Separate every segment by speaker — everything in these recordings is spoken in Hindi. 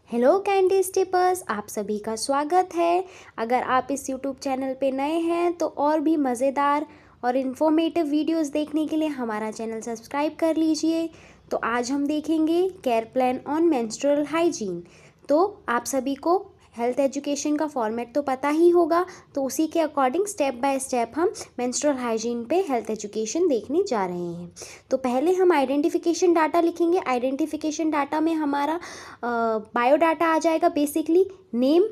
Speaker 1: हेलो कैंडी स्टिपर्स, आप सभी का स्वागत है। अगर आप इस यूट्यूब चैनल पे नए हैं तो और भी मज़ेदार और इन्फॉर्मेटिव वीडियोस देखने के लिए हमारा चैनल सब्सक्राइब कर लीजिए। तो आज हम देखेंगे care plan on menstrual hygiene. तो आप सभी को हेल्थ एजुकेशन का फॉर्मेट तो पता ही होगा, तो उसी के अकॉर्डिंग स्टेप बाय स्टेप हम मेंस्ट्रुअल हाइजीन पे हेल्थ एजुकेशन देखने जा रहे हैं। तो पहले हम आइडेंटिफिकेशन डाटा लिखेंगे। आइडेंटिफिकेशन डाटा में हमारा बायोडाटा आ जाएगा। Basically name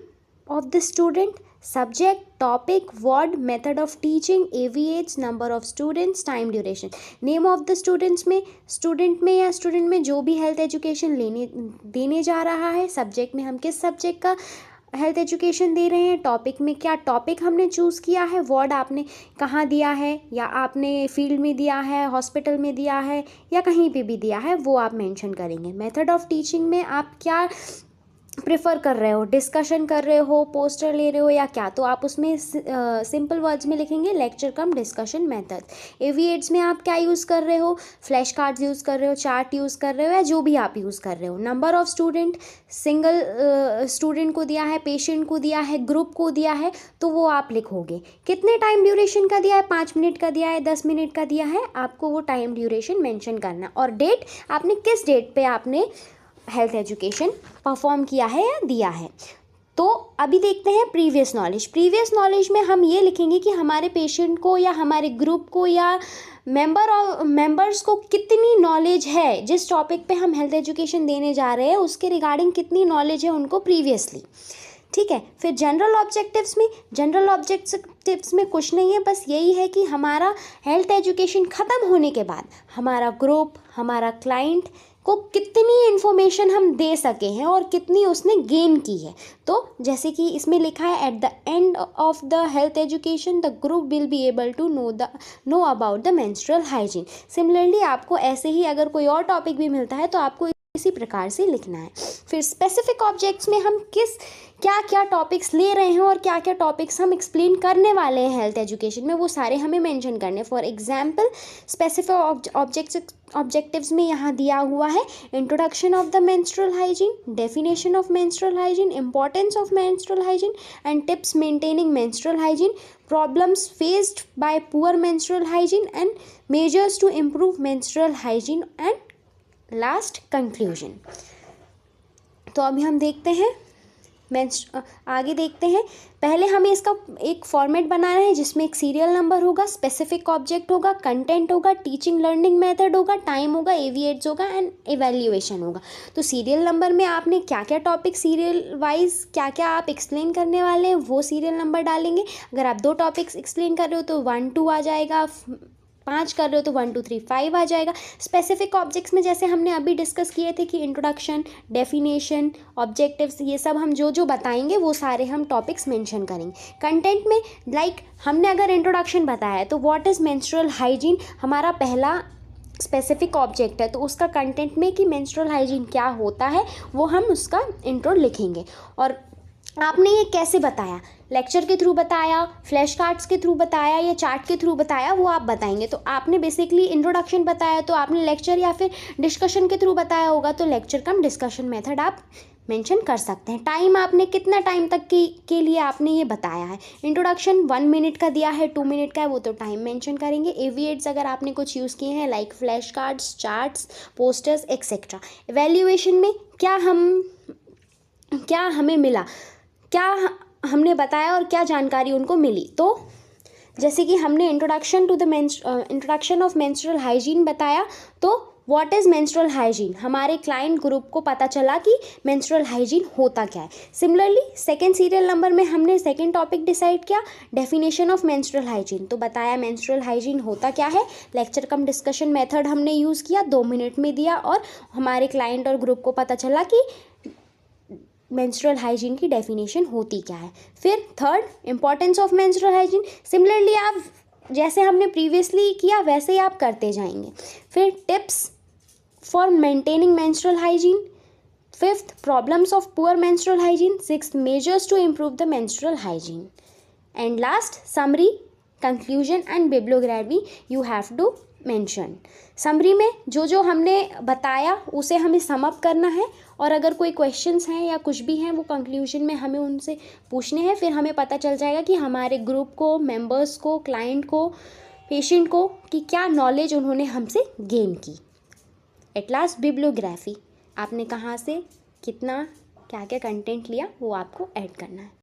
Speaker 1: of the student, subject, topic, word, method of teaching, AV age, number of students, time duration. Name of the student में जो भी हेल्थ एजुकेशन देने जा रहा है। सब्जेक्ट में हम किस सब्जेक्ट का हेल्थ एजुकेशन दे रहे हैं। टॉपिक में क्या टॉपिक हमने चूज़ किया है। वर्ड आपने कहाँ दिया है, या आपने फील्ड में दिया है, हॉस्पिटल में दिया है, या कहीं पे भी दिया है, वो आप मेंशन करेंगे। मेथड ऑफ टीचिंग में आप क्या प्रेफर कर रहे हो, डिस्कशन कर रहे हो, पोस्टर ले रहे हो, या क्या, तो आप उसमें सिंपल वर्ड्स में लिखेंगे लेक्चर कम डिस्कशन मेथड। AV एड्स में आप क्या यूज़ कर रहे हो, फ्लैश कार्ड्स यूज़ कर रहे हो, चार्ट यूज़ कर रहे हो, या जो भी आप यूज़ कर रहे हो। Number of student, single student को दिया है, पेशेंट को दिया है, ग्रुप को दिया है, तो वो आप लिखोगे। कितने टाइम ड्यूरेशन का दिया है, 5 मिनट का दिया है, 10 मिनट का दिया है, आपको वो टाइम ड्यूरेशन मेंशन करना। और डेट, आपने किस डेट पे आपने हेल्थ एजुकेशन परफॉर्म किया है या दिया है। तो अभी देखते हैं प्रीवियस नॉलेज। प्रीवियस नॉलेज में हम ये लिखेंगे कि हमारे पेशेंट को या हमारे ग्रुप को या मेंबर्स को कितनी नॉलेज है, जिस टॉपिक पे हम हेल्थ एजुकेशन देने जा रहे हैं उसके रिगार्डिंग कितनी नॉलेज है उनको प्रीवियसली। ठीक है। फिर जनरल ऑब्जेक्टिव्स में कुछ नहीं है, बस यही है कि हमारा हेल्थ एजुकेशन ख़त्म होने के बाद हमारा ग्रुप, हमारा क्लाइंट को कितनी इन्फॉर्मेशन हम दे सके हैं और कितनी उसने गेन की है। तो जैसे कि इसमें लिखा है, at the end of the health education the group will be able to know about the menstrual hygiene. Similarly आपको ऐसे ही अगर कोई और टॉपिक भी मिलता है तो आपको इसी प्रकार से लिखना है। फिर स्पेसिफिक ऑब्जेक्ट्स में हम क्या क्या टॉपिक्स ले रहे हैं और क्या क्या टॉपिक्स हम एक्सप्लेन करने वाले हैं हेल्थ एजुकेशन में, वो सारे हमें मेंशन करने। फॉर एग्जांपल स्पेसिफिक ऑब्जेक्टिव्स में यहाँ दिया हुआ है introduction of the menstrual hygiene, definition of menstrual hygiene, importance of menstrual hygiene and tips maintaining menstrual hygiene, problems faced by poor menstrual hygiene and measures to improve menstrual hygiene and last conclusion. तो अभी हम देखते हैं आगे देखते हैं। पहले हमें इसका एक फॉर्मेट बनाना है जिसमें एक सीरियल नंबर होगा, स्पेसिफिक ऑब्जेक्ट होगा, कंटेंट होगा, टीचिंग लर्निंग मेथड होगा, टाइम होगा, AV एड्स होगा एंड इवैल्यूएशन होगा। तो सीरियल नंबर में आपने क्या क्या टॉपिक सीरियल वाइज क्या क्या आप एक्सप्लेन करने वाले हैं वो सीरियल नंबर डालेंगे। अगर आप 2 टॉपिक्स एक्सप्लेन कर रहे हो तो 1 2 आ जाएगा, 5 कर रहे हो तो 1 2 3 5 आ जाएगा। स्पेसिफिक ऑब्जेक्ट्स में जैसे हमने अभी डिस्कस किए थे कि इंट्रोडक्शन, डेफिनेशन, ऑब्जेक्टिव्स, ये सब हम जो जो बताएंगे वो सारे हम टॉपिक्स मेंशन करेंगे। कंटेंट में हमने अगर इंट्रोडक्शन बताया है तो व्हाट इज़ मेंस्ट्रुअल हाइजीन हमारा पहला स्पेसिफिक ऑब्जेक्ट है, तो उसका कंटेंट में कि मेंस्ट्रुअल हाइजीन क्या होता है वो हम उसका इंट्रो लिखेंगे। और आपने ये कैसे बताया, लेक्चर के थ्रू बताया, फ्लैश कार्ड्स के थ्रू बताया, या चार्ट के थ्रू बताया, वो आप बताएंगे। तो आपने बेसिकली इंट्रोडक्शन बताया तो आपने लेक्चर या फिर डिस्कशन के थ्रू बताया होगा, तो लेक्चर कम डिस्कशन मेथड आप मेंशन कर सकते हैं। टाइम आपने कितना टाइम तक के लिए आपने ये बताया है। इंट्रोडक्शन 1 मिनट का दिया है, 2 मिनट का है, वो तो टाइम मेंशन करेंगे। AV एड्स अगर आपने कुछ यूज़ किए हैं like flash cards, charts, posters etcetera. Evaluation में क्या हमें मिला, क्या हमने बताया और क्या जानकारी उनको मिली। तो जैसे कि हमने इंट्रोडक्शन ऑफ मेंस्ट्रुअल हाइजीन बताया, तो व्हाट इज़ मेंस्ट्रुअल हाइजीन, हमारे क्लाइंट ग्रुप को पता चला कि मेंस्ट्रुअल हाइजीन होता क्या है। सिमिलरली सेकंड सीरियल नंबर में हमने सेकंड टॉपिक डिसाइड किया, डेफिनेशन ऑफ मेंस्ट्रुअल हाइजीन, तो बताया मेंस्ट्रुअल हाइजीन होता क्या है। लेक्चर कम डिस्कशन मेथड हमने यूज़ किया, 2 मिनट में दिया, और हमारे क्लाइंट और ग्रुप को पता चला कि मेंस्ट्रुअल हाइजीन की डेफिनेशन होती क्या है। फिर third, importance of menstrual hygiene. Similarly आप जैसे हमने प्रीवियसली किया वैसे ही आप करते जाएंगे। फिर tips for maintaining menstrual hygiene. Fifth, problems of poor menstrual hygiene. Sixth, measures to improve the menstrual hygiene. And last, summary, conclusion and bibliography you have to mention. Summary में जो जो हमने बताया उसे हमें सम अप करना है, और अगर कोई क्वेश्चंस हैं या कुछ भी हैं वो कंक्लूजन में हमें उनसे पूछने हैं। फिर हमें पता चल जाएगा कि हमारे ग्रुप को, मेंबर्स को, क्लाइंट को, पेशेंट को कि क्या नॉलेज उन्होंने हमसे गेन की। एट लास्ट बिब्लियोग्राफी, आपने कहाँ से कितना क्या क्या कंटेंट लिया वो आपको ऐड करना है।